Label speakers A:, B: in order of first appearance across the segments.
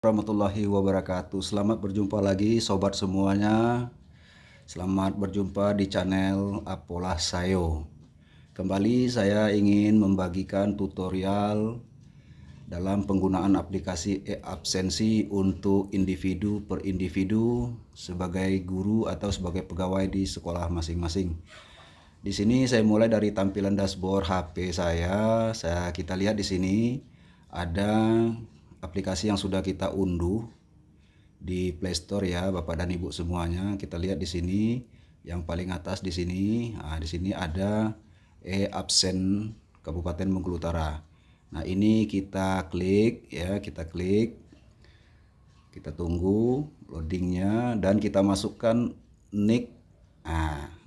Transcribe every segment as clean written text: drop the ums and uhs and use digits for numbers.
A: Warahmatullahi wabarakatuh. Selamat berjumpa lagi sobat semuanya. Selamat berjumpa di channel Apolah Sayo. Kembali saya ingin membagikan tutorial dalam penggunaan aplikasi e-absensi untuk individu per individu sebagai guru atau sebagai pegawai di sekolah masing-masing. Di sini saya mulai dari tampilan dashboard HP saya. Kita lihat di sini ada aplikasi yang sudah kita unduh di Play Store ya, Bapak dan Ibu semuanya. Kita lihat di sini yang paling atas di sini. Nah, di sini ada e-absen Kabupaten Bengkulu Utara. Nah, ini kita klik ya, kita tunggu loadingnya dan kita masukkan nick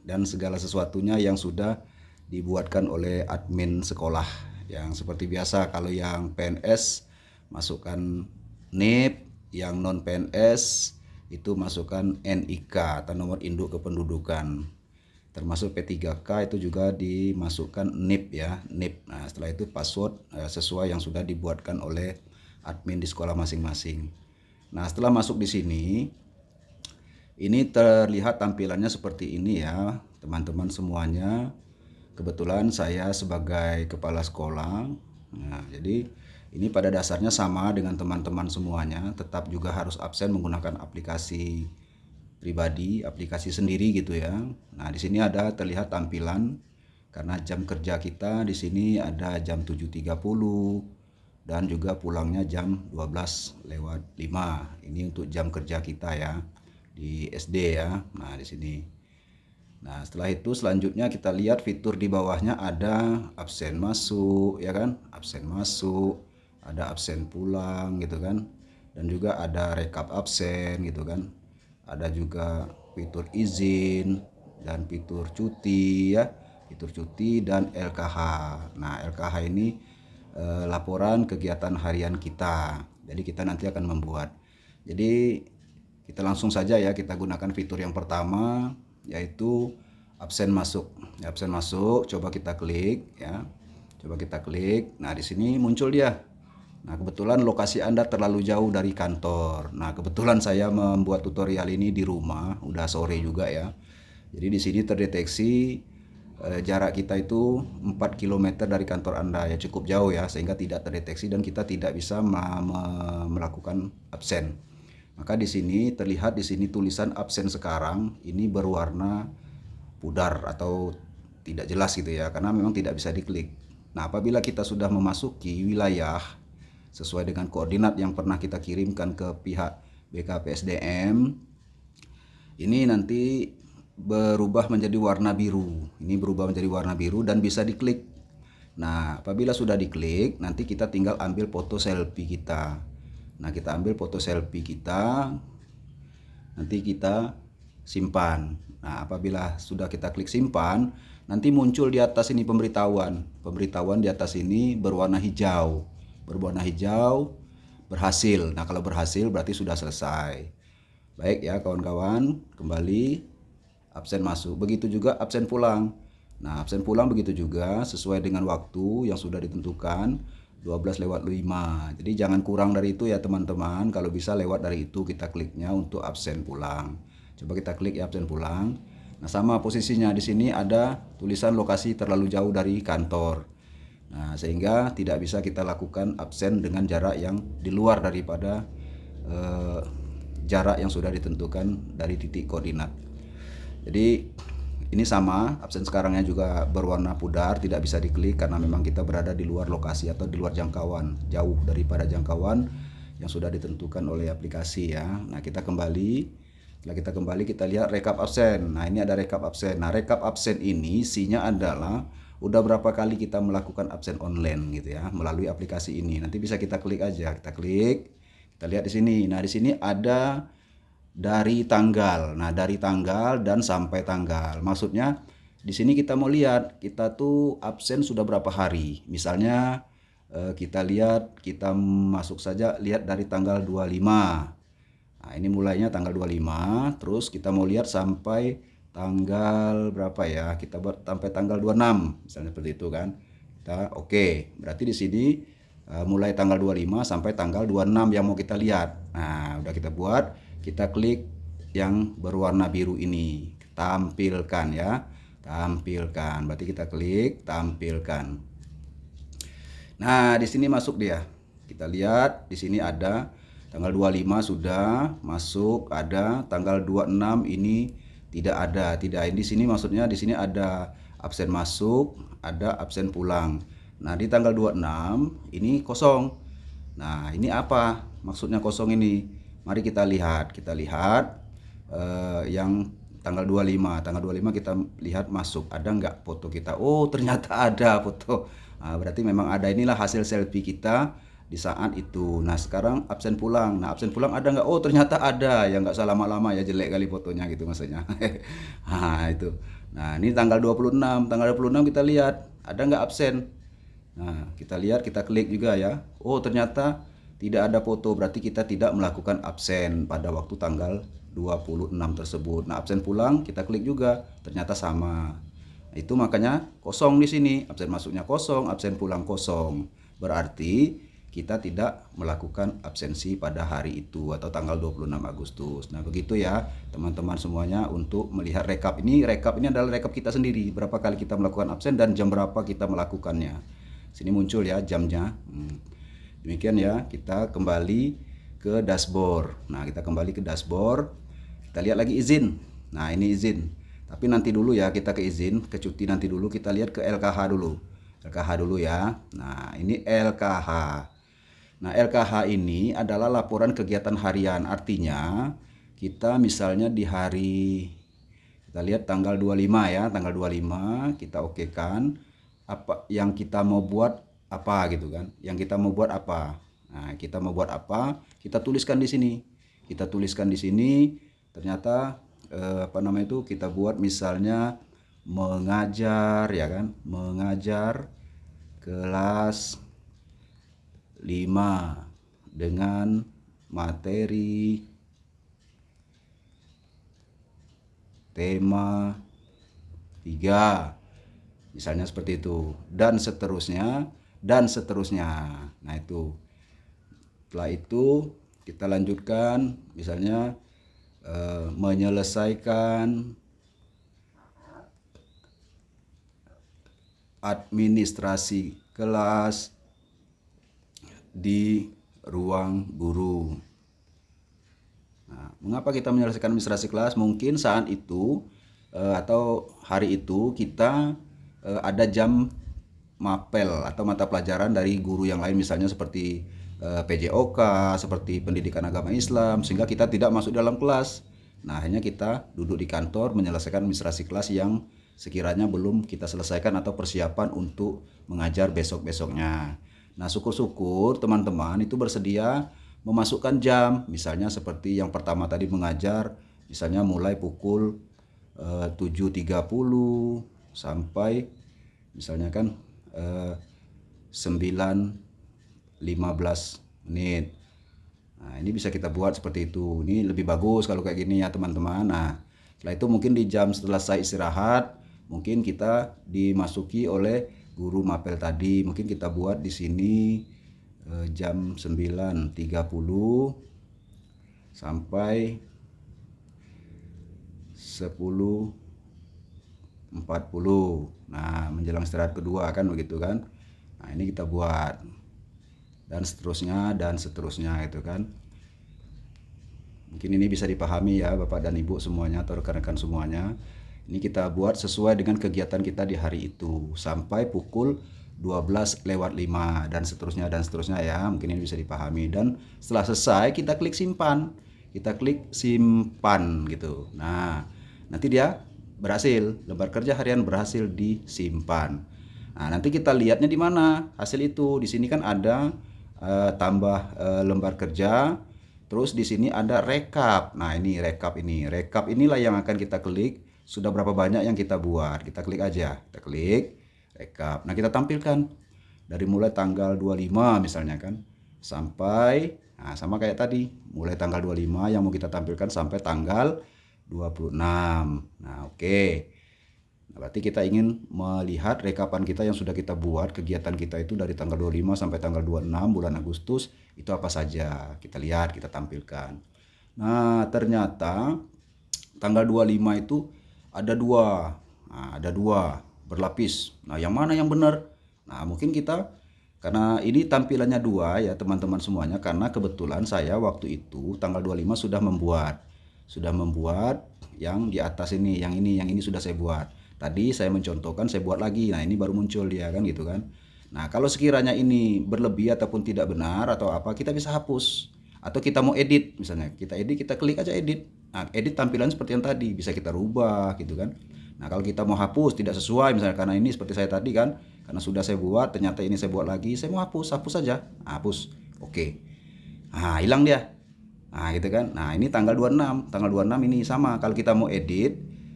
A: dan segala sesuatunya yang sudah dibuatkan oleh admin sekolah. Yang seperti biasa, kalau yang PNS masukkan NIP, yang non PNS itu masukkan NIK atau nomor induk kependudukan. Termasuk P3K itu juga dimasukkan NIP ya, NIP. Nah, setelah itu password sesuai yang sudah dibuatkan oleh admin di sekolah masing-masing. Nah, setelah masuk di sini, ini terlihat tampilannya seperti ini ya, teman-teman semuanya. Kebetulan saya sebagai kepala sekolah. Nah, jadi ini pada dasarnya sama dengan teman-teman semuanya, tetap juga harus absen menggunakan aplikasi pribadi, aplikasi sendiri gitu ya. Nah, di sini ada terlihat tampilan karena jam kerja kita di sini ada jam 7.30 dan juga pulangnya jam 12:05. Ini untuk jam kerja kita ya di SD ya. Nah, di sini. Nah, setelah itu selanjutnya kita lihat fitur di bawahnya ada absen masuk ya kan? Absen masuk, ada absen pulang gitu kan. Dan juga ada rekap absen gitu kan. Ada juga fitur izin dan fitur cuti ya. Fitur cuti dan LKH. Nah, LKH ini laporan kegiatan harian kita. Jadi kita nanti akan membuat. Jadi kita langsung saja ya, kita gunakan fitur yang pertama yaitu absen masuk. Absen masuk, coba kita klik ya. Coba kita klik. Nah, di sini muncul dia. Nah, kebetulan lokasi Anda terlalu jauh dari kantor. Nah, kebetulan saya membuat tutorial ini di rumah, udah sore juga ya. Jadi di sini terdeteksi jarak kita itu 4 km dari kantor Anda ya, cukup jauh ya, sehingga tidak terdeteksi dan kita tidak bisa melakukan absen. Maka di sini terlihat di sini tulisan absen sekarang ini berwarna pudar atau tidak jelas gitu ya, karena memang tidak bisa diklik. Nah, apabila kita sudah memasuki wilayah sesuai dengan koordinat yang pernah kita kirimkan ke pihak BKPSDM, ini nanti berubah menjadi warna biru. Ini berubah menjadi warna biru dan bisa diklik. Nah, apabila sudah diklik, nanti kita tinggal ambil foto selfie kita. Nah, kita ambil foto selfie kita, nanti kita simpan. Nah, apabila sudah kita klik simpan, nanti muncul di atas ini pemberitahuan. Pemberitahuan di atas ini berwarna hijau. Berwarna hijau, berhasil. Nah, kalau berhasil berarti sudah selesai. Baik ya kawan-kawan, kembali absen masuk. Begitu juga absen pulang. Nah, absen pulang begitu juga sesuai dengan waktu yang sudah ditentukan 12:05. Jadi jangan kurang dari itu ya teman-teman. Kalau bisa lewat dari itu kita kliknya untuk absen pulang. Coba kita klik ya absen pulang. Nah, sama posisinya di sini ada tulisan lokasi terlalu jauh dari kantor. Nah, sehingga tidak bisa kita lakukan absen dengan jarak yang di luar daripada jarak yang sudah ditentukan dari titik koordinat. Jadi ini sama, absen sekarangnya juga berwarna pudar, tidak bisa diklik karena memang kita berada di luar lokasi atau di luar jangkauan, jauh daripada jangkauan yang sudah ditentukan oleh aplikasi ya. Nah, kita kembali. Setelah kita kembali, kita lihat rekap absen. Nah, ini ada rekap absen. Nah, rekap absen ini isinya adalah udah berapa kali kita melakukan absen online gitu ya melalui aplikasi ini. Nanti bisa kita klik aja, kita klik, kita lihat di sini. Nah, di sini ada dari tanggal. Nah, dari tanggal dan sampai tanggal. Maksudnya di sini kita mau lihat kita tuh absen sudah berapa hari. Misalnya kita lihat, kita masuk saja lihat dari tanggal 25. Nah, ini mulainya tanggal 25, terus kita mau lihat sampai tanggal berapa ya? Kita buat sampai tanggal 26, misalnya seperti itu kan. Kita oke. Berarti di sini mulai tanggal 25 sampai tanggal 26 yang mau kita lihat. Nah, udah kita buat, kita klik yang berwarna biru ini, tampilkan ya. Tampilkan. Berarti kita klik tampilkan. Nah, di sini masuk dia. Kita lihat di sini ada tanggal 25 sudah masuk, ada tanggal 26 ini tidak ada. Tidak, di sini maksudnya di sini ada absen masuk, ada absen pulang. Nah, di tanggal 26 ini kosong. Nah, ini apa maksudnya kosong ini? Mari kita lihat. Kita lihat yang tanggal 25. Tanggal 25 kita lihat masuk. Ada nggak foto kita? Oh, ternyata ada foto. Nah, berarti memang ada. Inilah hasil selfie kita di saat itu. Nah, sekarang absen pulang. Nah, absen pulang ada nggak? Oh, ternyata ada. Ya nggak usah lama-lama ya, jelek kali fotonya gitu maksudnya. Nah, itu. Nah, ini tanggal 26. Tanggal 26 kita lihat ada nggak absen. Nah, kita lihat, kita klik juga ya. Oh, ternyata tidak ada foto, berarti kita tidak melakukan absen pada waktu tanggal 26 tersebut. Nah, absen pulang kita klik juga, ternyata sama. Nah, itu makanya kosong di sini. Absen masuknya kosong, absen pulang kosong. Berarti kita tidak melakukan absensi pada hari itu atau tanggal 26 Agustus. Nah, begitu ya teman-teman semuanya untuk melihat rekap ini. Rekap ini adalah rekap kita sendiri, berapa kali kita melakukan absen dan jam berapa kita melakukannya. Sini muncul ya jamnya. Demikian ya, kita kembali ke dashboard. Nah, kita kembali ke dashboard. Kita lihat lagi izin. Nah, ini izin. Tapi nanti dulu ya, kita ke izin, ke cuti nanti dulu. Kita lihat ke LKH dulu. LKH dulu ya. Nah, ini LKH. Nah, LKH ini adalah laporan kegiatan harian. Artinya, kita misalnya di hari, kita lihat tanggal 25 ya, tanggal 25 kita okekan apa yang kita mau buat apa gitu kan. Yang kita mau buat apa. Nah, kita mau buat apa? Kita tuliskan di sini. Kita tuliskan di sini. Ternyata apa namanya itu kita buat misalnya mengajar ya kan, mengajar kelas 5 dengan materi tema 3. Misalnya seperti itu, dan seterusnya, dan seterusnya. Nah, itu. Setelah itu kita lanjutkan, misalnya menyelesaikan administrasi kelas di ruang guru. Nah, mengapa kita menyelesaikan administrasi kelas? Mungkin saat itu atau hari itu kita ada jam mapel atau mata pelajaran dari guru yang lain, misalnya seperti PJOK, seperti pendidikan agama Islam, sehingga kita tidak masuk dalam kelas. Nah, akhirnya kita duduk di kantor menyelesaikan administrasi kelas yang sekiranya belum kita selesaikan atau persiapan untuk mengajar besok-besoknya. Nah, syukur-syukur teman-teman itu bersedia memasukkan jam, misalnya seperti yang pertama tadi mengajar, misalnya mulai pukul 7.30 sampai misalnya kan 9.15 menit. Nah, ini bisa kita buat seperti itu. Ini lebih bagus kalau kayak gini ya teman-teman. Nah, setelah itu mungkin di jam selesai istirahat, mungkin kita dimasuki oleh guru mapel tadi. Mungkin kita buat di sini jam 9.30 sampai 10.40. Nah, menjelang istirahat kedua kan begitu kan. Nah, ini kita buat dan seterusnya gitu kan. Mungkin ini bisa dipahami ya Bapak dan Ibu semuanya atau rekan-rekan semuanya. Ini kita buat sesuai dengan kegiatan kita di hari itu sampai pukul 12:05 dan seterusnya ya. Mungkin ini bisa dipahami, dan setelah selesai kita klik simpan. Kita klik simpan gitu. Nah, nanti dia berhasil, lembar kerja harian berhasil disimpan. Nah, nanti kita lihatnya di mana hasil itu. Di sini kan ada tambah lembar kerja, terus di sini ada rekap. Nah, ini rekap ini. Rekap inilah yang akan kita klik. Sudah berapa banyak yang kita buat. Kita klik aja. Kita klik rekap. Nah, kita tampilkan dari mulai tanggal 25 misalnya kan sampai, nah sama kayak tadi, mulai tanggal 25 yang mau kita tampilkan sampai tanggal 26. Nah, oke. Nah, berarti kita ingin melihat rekapan kita yang sudah kita buat, kegiatan kita itu dari tanggal 25 sampai tanggal 26 bulan Agustus, itu apa saja. Kita lihat, kita tampilkan. Nah, ternyata tanggal 25 itu ada dua. Nah, ada dua berlapis. Nah, yang mana yang benar? Nah, mungkin kita, karena ini tampilannya dua ya teman-teman semuanya, karena kebetulan saya waktu itu tanggal 25 sudah membuat yang di atas ini, yang ini sudah saya buat. Tadi saya mencontohkan, saya buat lagi. Nah, ini baru muncul dia kan gitu kan. Nah, kalau sekiranya ini berlebih ataupun tidak benar atau apa, kita bisa hapus. Atau kita mau edit, misalnya kita edit, kita klik aja edit. Nah, edit tampilan seperti yang tadi, bisa kita rubah gitu kan. Nah, kalau kita mau hapus tidak sesuai misalnya, karena ini seperti saya tadi kan, karena sudah saya buat, ternyata ini saya buat lagi, saya mau hapus, hapus saja. Hapus. Oke. Nah, hilang dia. Nah, gitu kan. Nah, ini tanggal 26. Tanggal 26 ini sama. Kalau kita mau edit,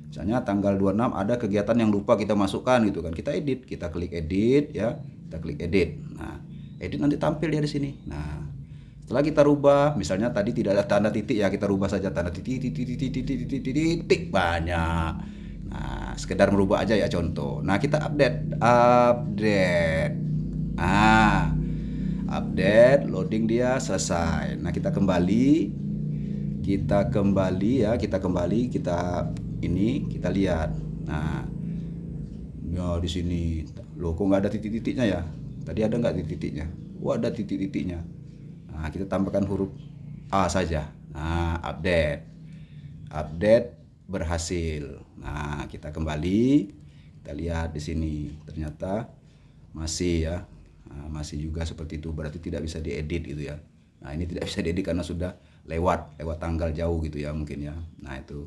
A: misalnya tanggal 26 ada kegiatan yang lupa kita masukkan gitu kan. Kita edit, kita klik edit ya. Kita klik edit. Nah, edit nanti tampil dia di sini. Nah, setelah kita rubah, misalnya tadi tidak ada tanda titik ya, kita rubah saja tanda titik, titik, titik, titik, titik, titik, titik, banyak. Nah, sekedar merubah aja ya contoh. Nah, kita update. Ah, update, loading dia selesai. Nah, kita kembali ya, kita ini kita lihat. Nah, ya di sini loh, kok nggak ada titik-titiknya ya? Tadi ada nggak titik-titiknya? Oh, ada titik-titiknya. Nah, kita tambahkan huruf A saja. Nah, update berhasil. Nah, kita kembali, kita lihat di sini ternyata masih ya. Nah, masih juga seperti itu, berarti tidak bisa diedit gitu ya. Nah, ini tidak bisa diedit karena sudah lewat tanggal jauh gitu ya mungkin ya. Nah, itu.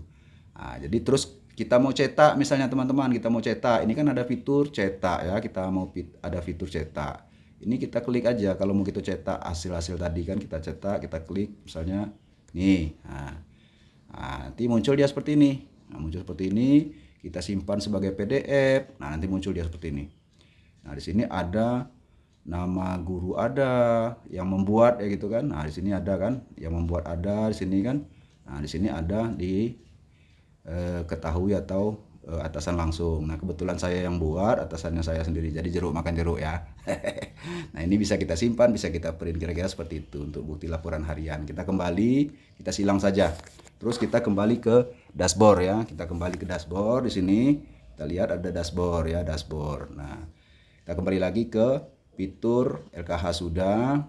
A: Nah, jadi terus kita mau cetak misalnya teman-teman, kita mau cetak. Ini kan ada fitur cetak ya, kita mau ada fitur cetak. Ini kita klik aja kalau mau kita cetak hasil-hasil tadi kan, kita cetak, kita klik misalnya nih. Nah, nanti muncul dia seperti ini. Nah, muncul seperti ini, kita simpan sebagai PDF. Nah, nanti muncul dia seperti ini. Nah, di sini ada nama guru, ada yang membuat ya gitu kan. Nah, di sini ada kan yang membuat, ada di sini kan. Nah, di sini ada di ketahui atau atasan langsung. Nah, kebetulan saya yang buat, atasannya saya sendiri, jadi jeruk makan jeruk ya. Nah, ini bisa kita simpan, bisa kita print, kira-kira seperti itu untuk bukti laporan harian. Kita kembali, kita silang saja. Terus kita kembali ke dashboard ya. Kita kembali ke dashboard di sini. Kita lihat ada dashboard ya, dashboard. Nah, kita kembali lagi ke fitur LKH sudah,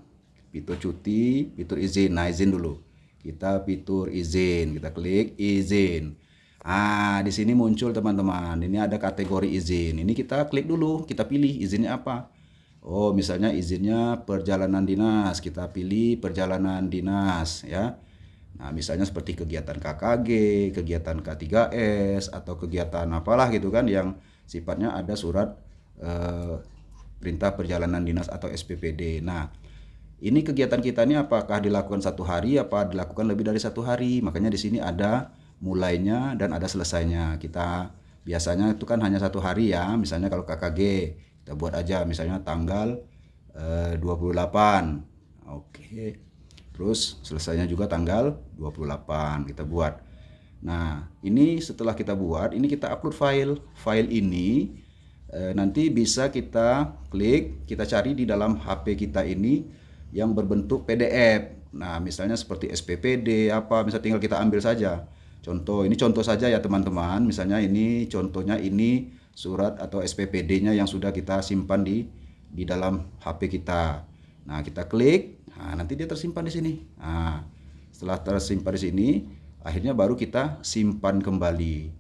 A: fitur cuti, fitur izin. Nah, izin dulu. Kita fitur izin, kita klik izin. Ah, di sini muncul teman-teman. Ini ada kategori izin. Ini kita klik dulu, kita pilih izinnya apa. Oh, misalnya izinnya perjalanan dinas. Kita pilih perjalanan dinas ya. Nah, misalnya seperti kegiatan KKG, kegiatan K3S atau kegiatan apalah gitu kan yang sifatnya ada surat perintah perjalanan dinas atau SPPD. Nah, ini kegiatan kita ini apakah dilakukan satu hari, apa dilakukan lebih dari satu hari. Makanya di sini ada mulainya dan ada selesainya. Kita biasanya itu kan hanya satu hari ya. Misalnya kalau KKG kita buat aja misalnya tanggal 28. Oke. Terus selesainya juga tanggal 28 kita buat. Nah, ini setelah kita buat, ini kita upload file. File ini nanti bisa kita klik, kita cari di dalam HP kita ini yang berbentuk PDF. Nah, misalnya seperti SPPD apa, misalnya tinggal kita ambil saja. Contoh, ini contoh saja ya teman-teman. Misalnya ini contohnya, ini surat atau SPPD-nya yang sudah kita simpan di dalam HP kita. Nah, kita klik, nah, nanti dia tersimpan di sini. Nah, setelah tersimpan di sini, akhirnya baru kita simpan kembali.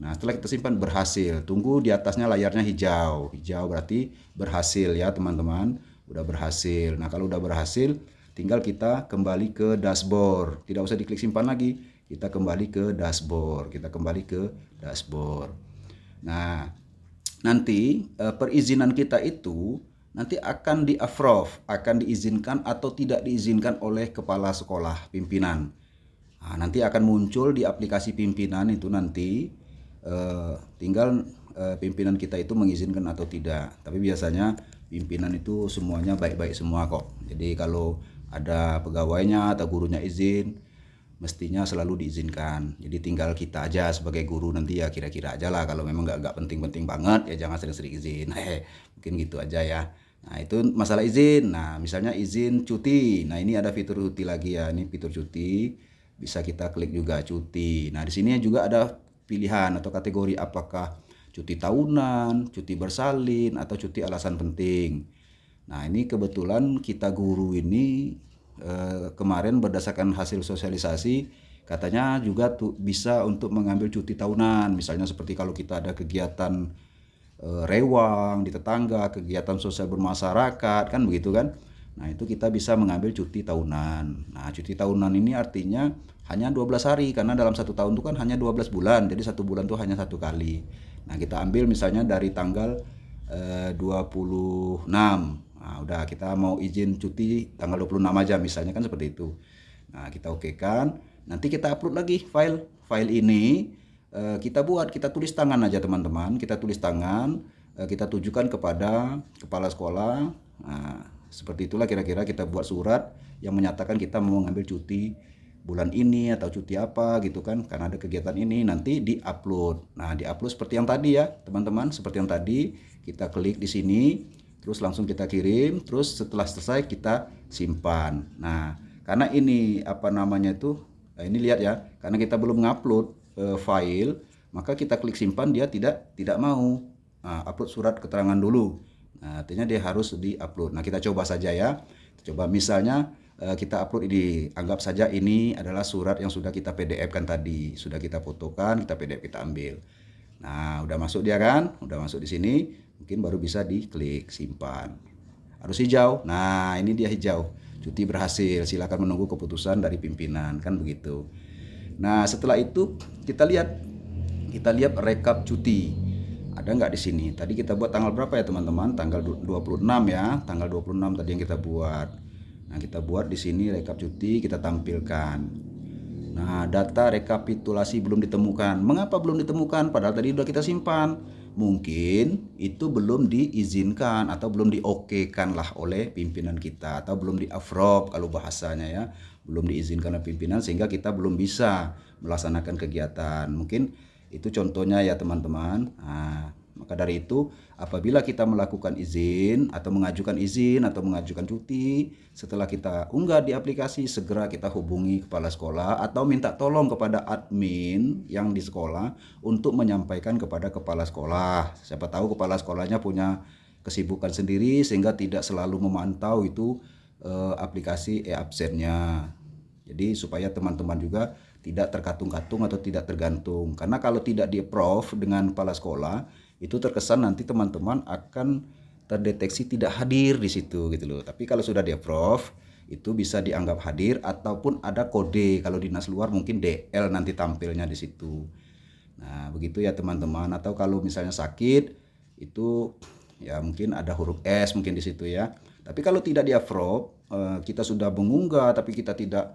A: Nah, setelah kita simpan berhasil. Tunggu di atasnya layarnya hijau. Hijau berarti berhasil ya teman-teman. Udah berhasil. Nah, kalau udah berhasil, tinggal kita kembali ke dashboard. Tidak usah diklik simpan lagi. Kita kembali ke dashboard. Nah, nanti perizinan kita itu nanti akan di-approve, akan diizinkan atau tidak diizinkan oleh kepala sekolah, pimpinan. Nah, nanti akan muncul di aplikasi pimpinan itu nanti. Tinggal pimpinan kita itu mengizinkan atau tidak. Tapi biasanya pimpinan itu semuanya baik-baik semua kok. Jadi kalau ada pegawainya atau gurunya izin, mestinya selalu diizinkan. Jadi tinggal kita aja sebagai guru nanti ya kira-kira aja lah, kalau memang nggak penting-penting banget ya jangan sering-sering izin. Mungkin gitu aja ya. Nah itu masalah izin. Nah misalnya izin cuti. Nah ini ada fitur cuti lagi ya. Ini fitur cuti. Bisa kita klik juga cuti. Nah di sini juga ada pilihan atau kategori apakah cuti tahunan, cuti bersalin, atau cuti alasan penting. Nah ini kebetulan kita guru ini kemarin berdasarkan hasil sosialisasi katanya juga bisa untuk mengambil cuti tahunan. Misalnya seperti kalau kita ada kegiatan rewang di tetangga, kegiatan sosial bermasyarakat, kan begitu kan. Nah itu kita bisa mengambil cuti tahunan. Nah cuti tahunan ini artinya hanya 12 hari, karena dalam satu tahun itu kan hanya 12 bulan, jadi satu bulan itu hanya satu kali. Nah kita ambil misalnya dari tanggal 26. Nah udah kita mau izin cuti tanggal 26 aja misalnya, kan seperti itu. Nah kita okekan, nanti kita upload lagi file ini. Kita tulis tangan aja teman-teman, kita tulis tangan, kita tujukan kepada kepala sekolah. Nah, seperti itulah kira-kira kita buat surat yang menyatakan kita mau ngambil cuti bulan ini atau cuti apa gitu kan, karena ada kegiatan ini, nanti di-upload. Nah, di-upload seperti yang tadi ya, teman-teman, seperti yang tadi, kita klik di sini, terus langsung kita kirim, terus setelah selesai kita simpan. Nah, karena ini ini lihat ya, karena kita belum ngupload file, maka kita klik simpan, dia tidak mau. Nah, upload surat keterangan dulu. Nah, artinya dia harus di-upload. Nah, kita coba saja ya. Coba misalnya kita upload ini, anggap saja ini adalah surat yang sudah kita PDF kan tadi, sudah kita fotokan, kita PDF, kita ambil. Nah, udah masuk dia kan? Udah masuk di sini, mungkin baru bisa diklik simpan. Harus hijau. Nah, ini dia hijau. Cuti berhasil. Silakan menunggu keputusan dari pimpinan, kan begitu. Nah, setelah itu kita lihat rekap cuti. Ada nggak di sini? Tadi kita buat tanggal berapa ya teman-teman? Tanggal 26 ya. Tanggal 26 tadi yang kita buat. Nah, kita buat di sini rekap cuti, kita tampilkan. Nah, data rekapitulasi belum ditemukan. Mengapa belum ditemukan? Padahal tadi sudah kita simpan. Mungkin itu belum diizinkan atau belum diokekan lah oleh pimpinan kita, atau belum di-approve kalau bahasanya ya. Belum diizinkan oleh pimpinan sehingga kita belum bisa melaksanakan kegiatan. Mungkin itu contohnya ya teman-teman. Nah, maka dari itu apabila kita melakukan izin atau mengajukan cuti, setelah kita unggah di aplikasi, segera kita hubungi kepala sekolah atau minta tolong kepada admin yang di sekolah untuk menyampaikan kepada kepala sekolah. Siapa tahu kepala sekolahnya punya kesibukan sendiri sehingga tidak selalu memantau itu aplikasi e-absennya. Jadi supaya teman-teman juga tidak terkatung-katung atau tidak tergantung. Karena kalau tidak di-approve dengan kepala sekolah, itu terkesan nanti teman-teman akan terdeteksi tidak hadir di situ gitu loh. Tapi kalau sudah di-approve, itu bisa dianggap hadir ataupun ada kode. Kalau dinas luar mungkin DL nanti tampilnya di situ. Nah, begitu ya teman-teman. Atau kalau misalnya sakit, itu ya mungkin ada huruf S mungkin di situ ya. Tapi kalau tidak di-approve, kita sudah mengunggah tapi kita tidak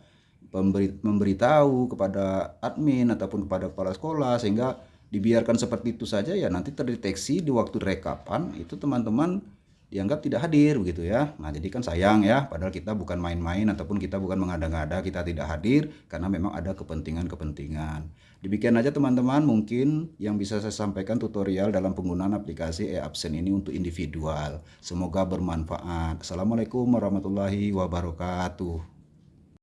A: memberitahu kepada admin ataupun kepada kepala sekolah sehingga dibiarkan seperti itu saja, ya nanti terdeteksi di waktu rekapan itu teman-teman dianggap tidak hadir begitu ya. Nah, jadi kan sayang ya, padahal kita bukan main-main ataupun kita bukan mengada-ngada kita tidak hadir karena memang ada kepentingan-kepentingan. Demikian aja teman-teman mungkin yang bisa saya sampaikan tutorial dalam penggunaan aplikasi e-absen ini untuk individual. Semoga bermanfaat. Assalamualaikum warahmatullahi wabarakatuh.